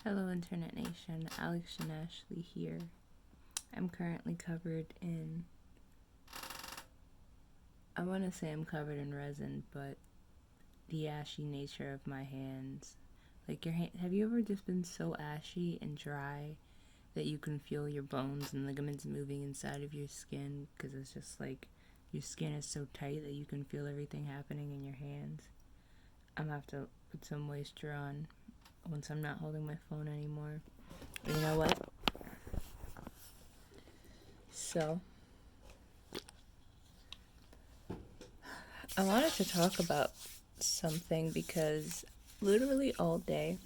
Hello, Internet Nation. Alex and Ashley here. I'm currently covered in. I want to say I'm covered in resin, but the ashy nature of my hands. Like your hand. Have you ever just been so ashy and dry that you can feel your bones and ligaments moving inside of your skin? Because it's just like your skin is so tight that you can feel everything happening in your hands. I'm gonna have to put some moisture on once I'm not holding my phone anymore. You know what? So, I wanted to talk about something because literally all day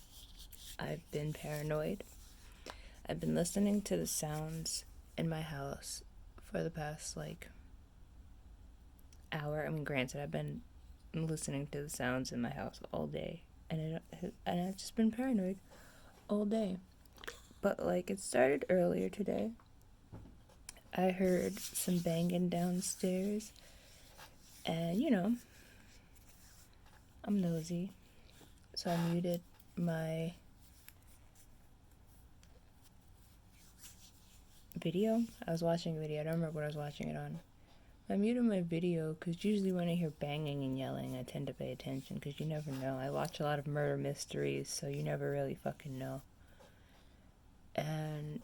I've been paranoid. I've been listening to the sounds in my house for the past hour. I mean, granted, I've been listening to the sounds in my house all day, and I've just been paranoid all day. But it started earlier today. I heard some banging downstairs, and I'm nosy, so I muted my video. I was watching a video. I don't remember what I was watching it on. I muted my video because usually when I hear banging and yelling, I tend to pay attention because you never know. I watch a lot of murder mysteries, so you never really fucking know. And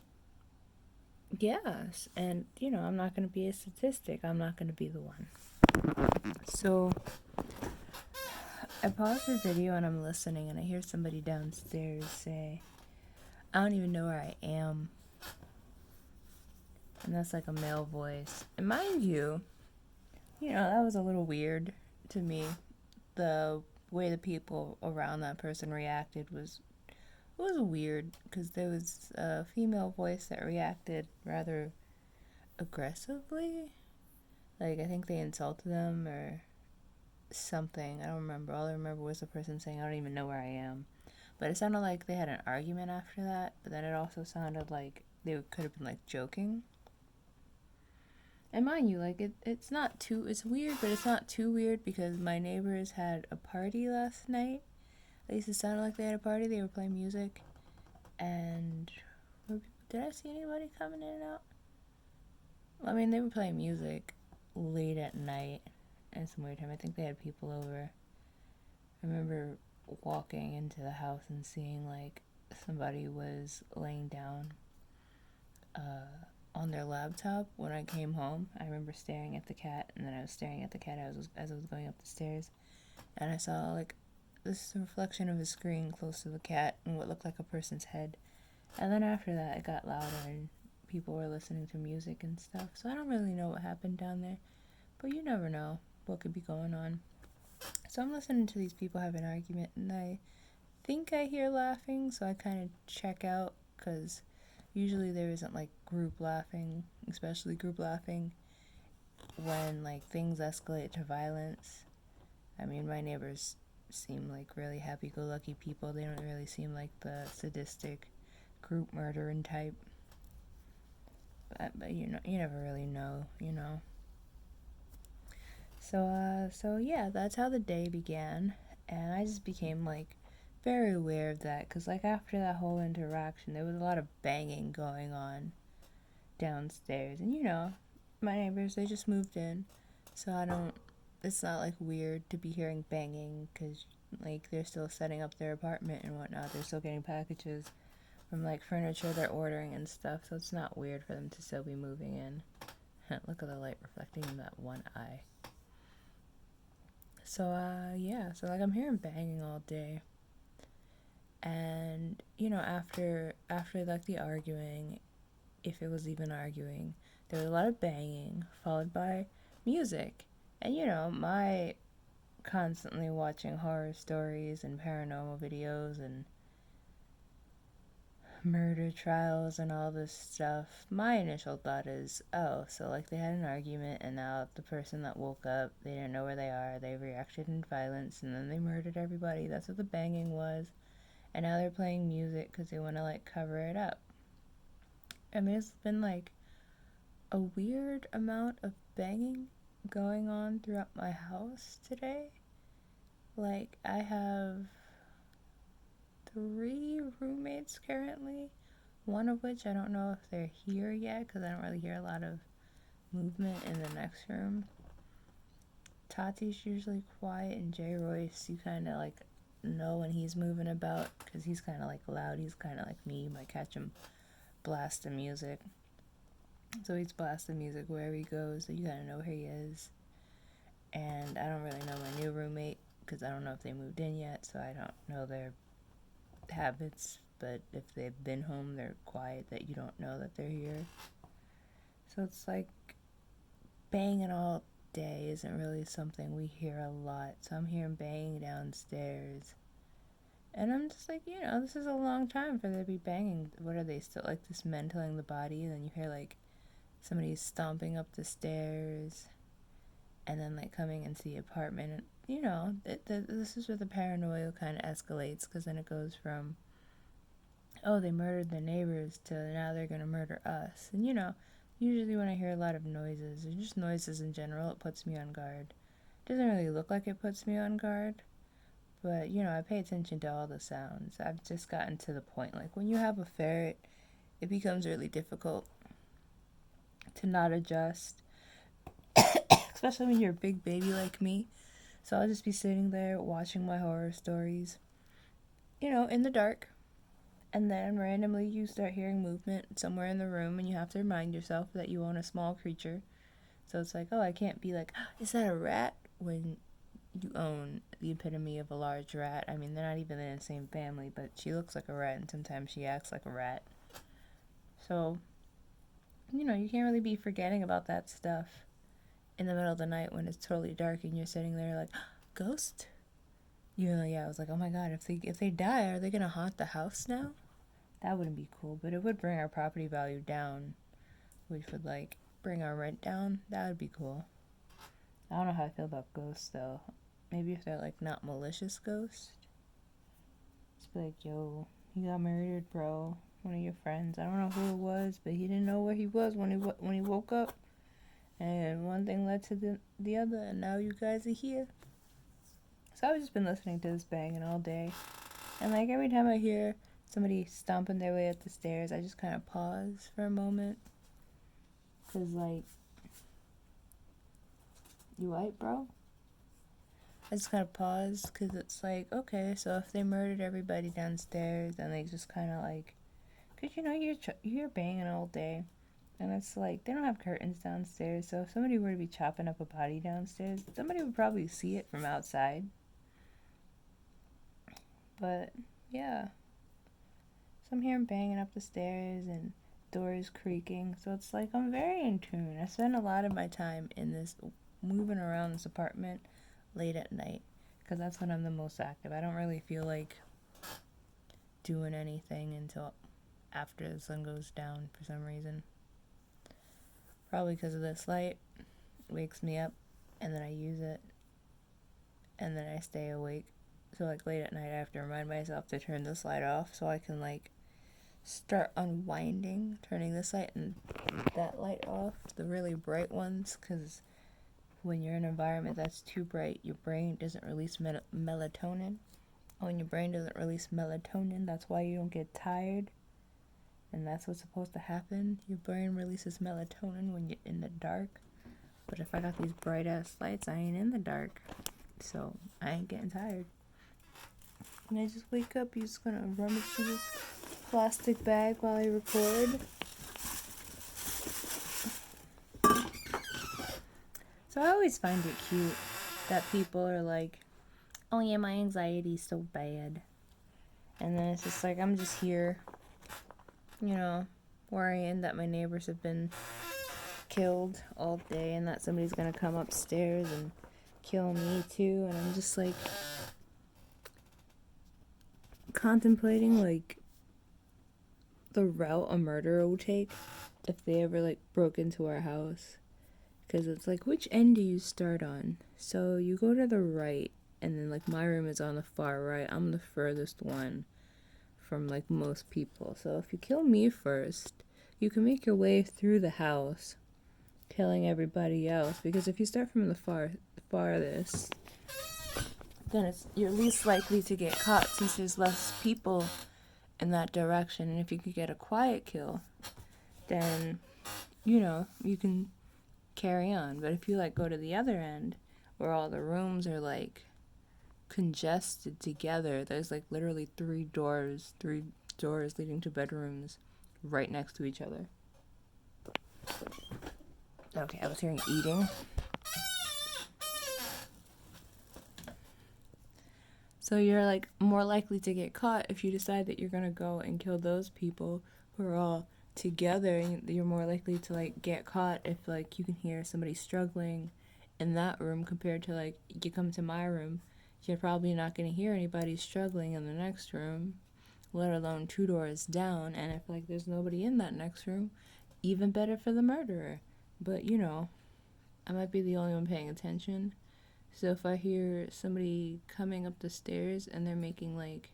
yes, and I'm not going to be a statistic. I'm not going to be the one. So I pause the video and I'm listening, and I hear somebody downstairs say, "I don't even know where I am." And that's like a male voice. And mind you, that was a little weird to me. The way the people around that person reacted was weird because there was a female voice that reacted rather aggressively. Like, I think they insulted them or something. I don't remember. All I remember was the person saying, "I don't even know where I am." But it sounded like they had an argument after that, but then it also sounded like they could have been joking. And mind you, it's not too, it's weird, but it's not too weird because my neighbors had a party last night. At least it sounded like they had a party. They were playing music. And did I see anybody coming in and out? I mean, they were playing music late at night at some weird time. I think they had people over. I remember walking into the house and seeing somebody was laying down on their laptop when I came home. I remember staring at the cat, and then I was staring at the cat as I was going up the stairs, and I saw this reflection of a screen close to the cat and what looked like a person's head. And then after that, it got louder and people were listening to music and stuff. So I don't really know what happened down there, but you never know what could be going on. So I'm listening to these people have an argument, and I think I hear laughing, so I kind of check out because usually there isn't group laughing, especially group laughing when things escalate to violence. I mean, my neighbors seem like really happy-go-lucky people. They don't really seem like the sadistic group murdering type. But you never really know. So yeah, that's how the day began, and I just became very aware of that because after that whole interaction, there was a lot of banging going on downstairs, and my neighbors, they just moved in, so I don't. It's not weird to be hearing banging because they're still setting up their apartment and whatnot. They're still getting packages from furniture they're ordering and stuff, so it's not weird for them to still be moving in. Look at the light reflecting in that one eye. So yeah, so I'm hearing banging all day. And after the arguing, if it was even arguing, there was a lot of banging followed by music. And my constantly watching horror stories and paranormal videos and murder trials and all this stuff, my initial thought is, oh, so they had an argument and now the person that woke up, they didn't know where they are, they reacted in violence and then they murdered everybody. That's what the banging was. And now they're playing music because they want to cover it up. I mean, it's been a weird amount of banging going on throughout my house today. I have 3 roommates currently. One of which I don't know if they're here yet because I don't really hear a lot of movement in the next room. Tati's usually quiet, and Jay Royce, you kind of like know when he's moving about because he's kind of like loud. He's kind of like me. You might catch him blasting music. So he's blasting music wherever he goes, so you gotta know where he is. And I don't really know my new roommate because I don't know if they moved in yet, so I don't know their habits. But if they've been home, they're quiet that you don't know that they're here. So it's like banging all day isn't really something we hear a lot. So I'm hearing banging downstairs. And I'm just like, this is a long time for them to be banging. What are they still like dismantling the body? And then you hear like somebody's stomping up the stairs and then like coming into the apartment. And, this is where the paranoia kind of escalates because then it goes from, oh, they murdered the neighbors to now they're going to murder us. And, usually when I hear a lot of noises, or just noises in general, it puts me on guard. It doesn't really look like it puts me on guard, but, I pay attention to all the sounds. I've just gotten to the point, like, when you have a ferret, it becomes really difficult to not adjust, especially when you're a big baby like me. So I'll just be sitting there watching my horror stories, in the dark. And then randomly you start hearing movement somewhere in the room, and you have to remind yourself that you own a small creature. So it's like, oh, I can't be like, is that a rat? When you own the epitome of a large rat. I mean, they're not even in the same family, but she looks like a rat, and sometimes she acts like a rat. So, you can't really be forgetting about that stuff in the middle of the night when it's totally dark and you're sitting there like, ghost? I was like, oh my god, if they die, are they gonna haunt the house now? That wouldn't be cool, but it would bring our property value down, which would like bring our rent down. That would be cool. I don't know how I feel about ghosts though. Maybe if they're like not malicious ghosts. Just be like, yo, he got murdered, bro. One of your friends. I don't know who it was, but he didn't know where he was when he woke up. And one thing led to the other, and now you guys are here. So I've just been listening to this banging all day. And like every time I hear somebody stomping their way up the stairs, I just kind of pause for a moment. Because like, you white, bro? I just kind of pause because it's like, okay, so if they murdered everybody downstairs, then they just kind of like, because you're banging all day, and it's like they don't have curtains downstairs, so if somebody were to be chopping up a body downstairs, somebody would probably see it from outside. But yeah, so I'm hearing banging up the stairs and doors creaking, so it's like I'm very in tune. I spend a lot of my time in this moving around this apartment late at night because that's when I'm the most active. I don't really feel like doing anything until after the sun goes down for some reason. Probably because of this light wakes me up, and then I use it, and then I stay awake. So like late at night I have to remind myself to turn this light off so I can like start unwinding, turning this light and that light off, the really bright ones, because when you're in an environment that's too bright, your brain doesn't release melatonin. When your brain doesn't release melatonin, that's why you don't get tired. And that's what's supposed to happen. Your brain releases melatonin when you're in the dark. But if I got these bright ass lights, I ain't in the dark. So I ain't getting tired. And I just wake up, you're just gonna rummage through this plastic bag while I record. So I always find it cute that people are like, oh yeah, my anxiety's so bad. And then it's just like, I'm just here, worrying that my neighbors have been killed all day and that somebody's gonna come upstairs and kill me too. And I'm just like contemplating like the route a murderer would take if they ever like broke into our house. Because it's like, which end do you start on? So you go to the right, and then like my room is on the far right. I'm the furthest one from like most people. So if you kill me first, you can make your way through the house, killing everybody else. Because if you start from the farthest, then you're least likely to get caught since there's less people in that direction. And if you could get a quiet kill, then, you can carry on. But if you, like, go to the other end, where all the rooms are, like, congested together, there's, like, literally three doors leading to bedrooms right next to each other. Okay, I was hearing eating. So you're, like, more likely to get caught if you decide that you're gonna go and kill those people who are all together. And you're more likely to, like, get caught if, like, you can hear somebody struggling in that room compared to, like, you come to my room. You're probably not gonna hear anybody struggling in the next room, let alone 2 doors down. And if, like, there's nobody in that next room, even better for the murderer. But, I might be the only one paying attention. So if I hear somebody coming up the stairs and they're making, like,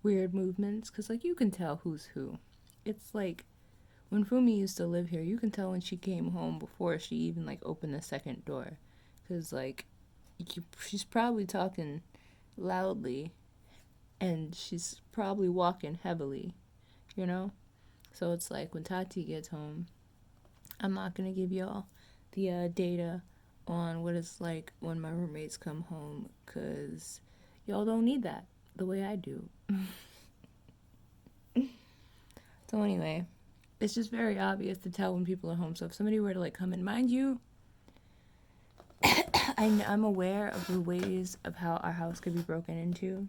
weird movements, because, like, you can tell who's who. It's like when Fumi used to live here, you can tell when she came home before she even, like, opened the second door. Because, like, she's probably talking loudly and she's probably walking heavily, So it's like when Tati gets home, I'm not going to give y'all the data on what it's like when my roommates come home, because y'all don't need that the way I do. So anyway, it's just very obvious to tell when people are home. So if somebody were to, like, come in, mind you, I'm aware of the ways of how our house could be broken into.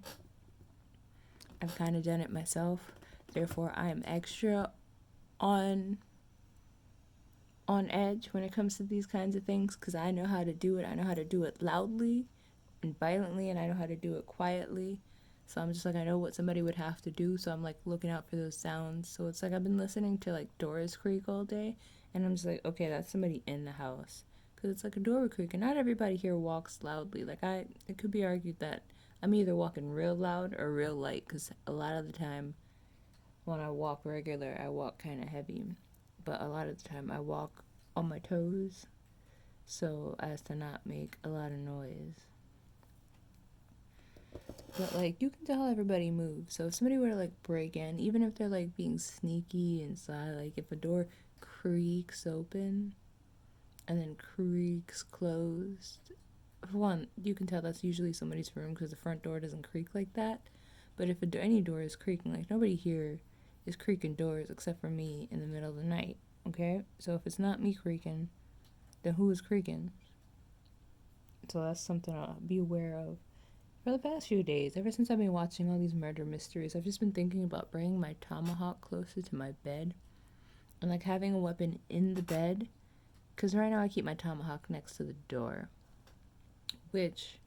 I've kind of done it myself. Therefore, I am extra on edge when it comes to these kinds of things, because I know how to do it. I know how to do it loudly and violently, and I know how to do it quietly. So I'm just like, I know what somebody would have to do, so I'm, like, looking out for those sounds. So it's like I've been listening to, like, doors creak all day, and I'm just like, okay, that's somebody in the house, because it's like a door creak, and not everybody here walks loudly. Like, it could be argued that I'm either walking real loud or real light, because a lot of the time when I walk regular, I walk kind of heavy. But a lot of the time I walk on my toes so as to not make a lot of noise. But, like, you can tell everybody moves. So if somebody were to, like, break in, even if they're, like, being sneaky inside, like, if a door creaks open and then creaks closed, for one, you can tell that's usually somebody's room because the front door doesn't creak like that. But if any door is creaking, like, nobody here is creaking doors except for me in the middle of the night, okay? So if it's not me creaking, then who is creaking? So that's something I'll be aware of. For the past few days, ever since I've been watching all these murder mysteries, I've just been thinking about bringing my tomahawk closer to my bed and, like, having a weapon in the bed, because right now I keep my tomahawk next to the door, which,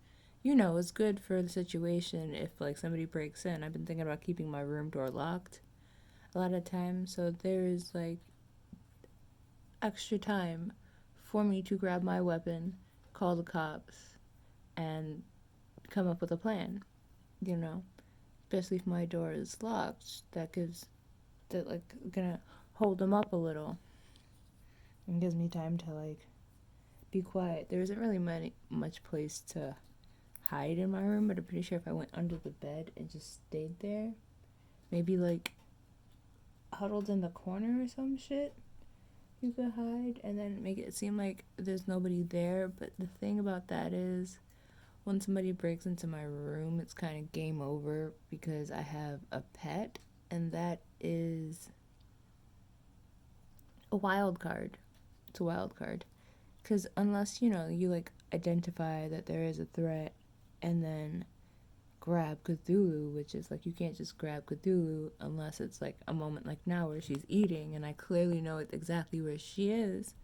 is good for the situation if, like, somebody breaks in. I've been thinking about keeping my room door locked a lot of times, so there's, like, extra time for me to grab my weapon, call the cops, and come up with a plan, especially if my door is locked. That gonna hold them up a little and gives me time to, like, be quiet. There isn't really much place to hide in my room, but I'm pretty sure if I went under the bed and just stayed there, maybe, like, huddled in the corner or some shit, you could hide and then make it seem like there's nobody there. But the thing about that is, when somebody breaks into my room, it's kind of game over, because I have a pet, and that is a wild card. It's a wild card. Because unless, you, like, identify that there is a threat and then grab Cthulhu, which is, like, you can't just grab Cthulhu unless it's, like, a moment like now where she's eating and I clearly know exactly where she is,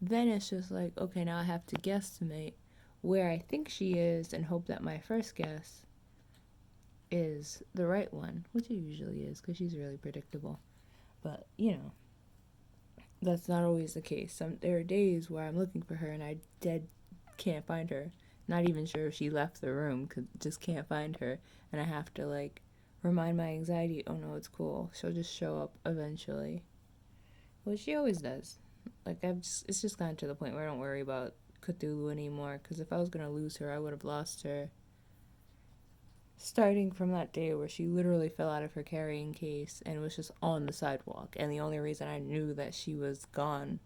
then it's just like, okay, now I have to guesstimate where I think she is and hope that my first guess is the right one, which it usually is, because she's really predictable. But, that's not always the case. There are days where I'm looking for her and I can't find her. Not even sure if she left the room, cause just can't find her, and I have to, like, remind my anxiety, oh no, it's cool, she'll just show up eventually. Well, she always does. Like, it's just gotten to the point where I don't worry about Cthulhu anymore, because if I was going to lose her, I would have lost her starting from that day where she literally fell out of her carrying case and was just on the sidewalk. And the only reason I knew that she was gone,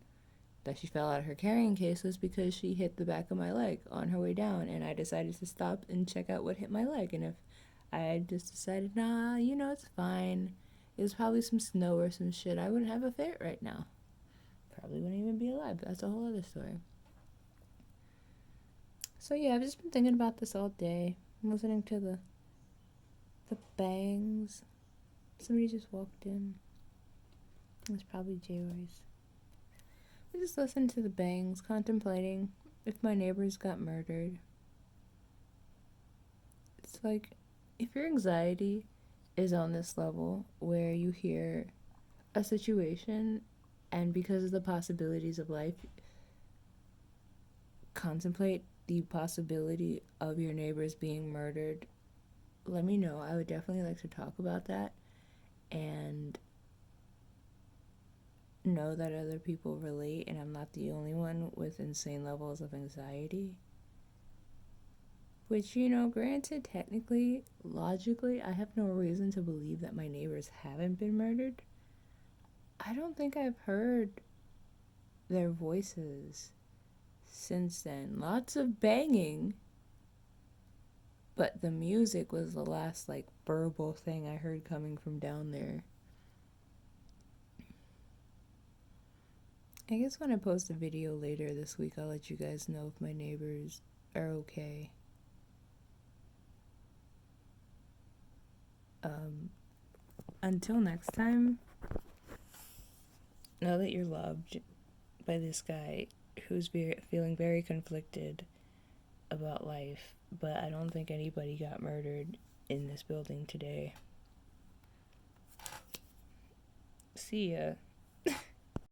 that she fell out of her carrying case, was because she hit the back of my leg on her way down, and I decided to stop and check out what hit my leg. And if I had just decided, nah, it's fine, it was probably some snow or some shit, I wouldn't have a fit right now. Probably wouldn't even be alive. That's a whole other story. So yeah, I've just been thinking about this all day. I'm listening to the bangs. Somebody just walked in. It was probably J. Royce. I just listened to the bangs, contemplating if my neighbors got murdered. It's like, if your anxiety is on this level where you hear a situation and because of the possibilities of life, contemplate the possibility of your neighbors being murdered, let me know. I would definitely like to talk about that and know that other people relate and I'm not the only one with insane levels of anxiety. Which, granted, technically, logically, I have no reason to believe that my neighbors haven't been murdered. I don't think I've heard their voices since then. Lots of banging, but the music was the last, verbal thing I heard coming from down there. I guess when I post a video later this week, I'll let you guys know if my neighbors are okay. Until next time, know that you're loved by this guy who's feeling very conflicted about life, but I don't think anybody got murdered in this building today. See ya.